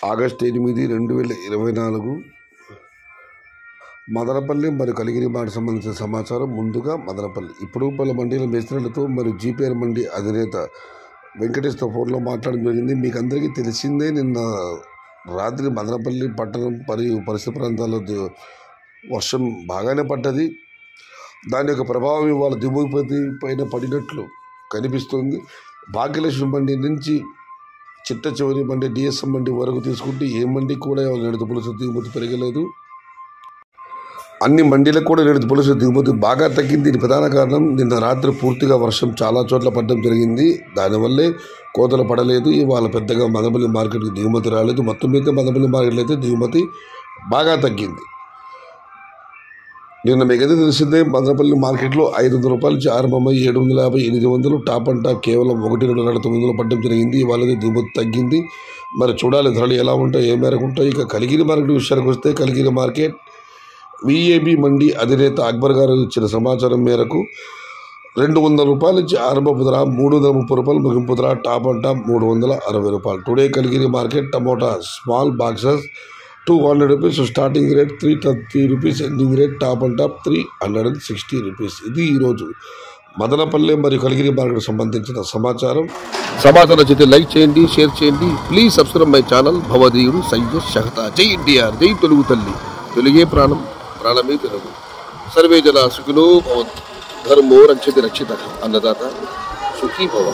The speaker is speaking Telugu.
ఆగస్టు 8, 2024 మదనపల్లి మరియు కలిగిరి మాట సంబంధించిన సమాచారం. ముందుగా మదనపల్లి ఇప్పుడుపల్లి మండీల మేస్త్రీలతో మరియు జీపీఆర్ మండీ అధినేత వెంకటేష్తో ఫోన్లో మాట్లాడడం జరిగింది. మీకు అందరికీ తెలిసిందే, నిన్న రాత్రి మదనపల్లి పట్టణం మరియు పరిసర ప్రాంతాల్లో వర్షం బాగానే పడ్డది. దాని యొక్క ప్రభావం ఇవాళ దిగుమతి పైన పడినట్లు కనిపిస్తుంది. భాగ్యలక్ష్మి మండీ నుంచి చిట్ట చివరి మండీ డిఎస్ఎం మండీ వరకు తీసుకుంటే ఏ మండీ కూడా నేడు పులుసు దిగుమతి పెరగలేదు. అన్ని మండీలకు కూడా నేడు పులుసు దిగుమతి బాగా తగ్గింది. దీని ప్రధాన కారణం నిన్న రాత్రి పూర్తిగా వర్షం చాలా చోట్ల పడడం జరిగింది. దానివల్లే కోతలు పడలేదు. ఇవాళ పెద్దగా మదనపల్లి మార్కెట్కి దిగుమతి రాలేదు. మొత్తం మీద మదనపల్లి మార్కెట్లో అయితే దిగుమతి బాగా తగ్గింది. నిన్న మీకైతే తెలిసిందే, మదనపల్లి మార్కెట్లో 500 రూపాయల నుంచి ఆరంభమై 750, 800 టాప్ అండ్ టాప్ కేవలం 1,200 పడడం జరిగింది. ఇవాళ దిగుమతి తగ్గింది. మరి చూడాలి ధరలు ఎలా ఉంటాయి, ఏ మేరకు ఉంటాయి. ఇక కలిగిరి మార్కెట్ విషయానికి వస్తే, కలిగిరి మార్కెట్ విఏబి మండీ అధినేత అక్బర్ గారు ఇచ్చిన సమాచారం మేరకు 200 రూపాయల నుంచి ఆరంభపు ధర 330 రూపాయలు, ముగింపు ధర టాప్ అండ్ టాప్ 360 రూపాయలు. Today Kaligiri market tomato small boxes 200 rupees, starting rate 330 rupees, ending rate top and top 360 rupees. ఇది ఈరోజు మదనపల్లి మరియు కలిగిరి మార్కెట్ సంబంధించిన సమాచారం. నచ్చితే లైక్ చేయండి, షేర్ చేయండి. Please subscribe my channel. భవదీయుడు సయ్యద్ షహతా. జై ఎన్టీఆర్, జై తెలుగు తల్లి, తెలుగే ప్రాణం, ప్రాణమే తెలుగు. సర్వే జన సుఖినో భవంతు. ధర్మో రక్షతి రక్షిత. అన్నదాత సుఖీ భవ.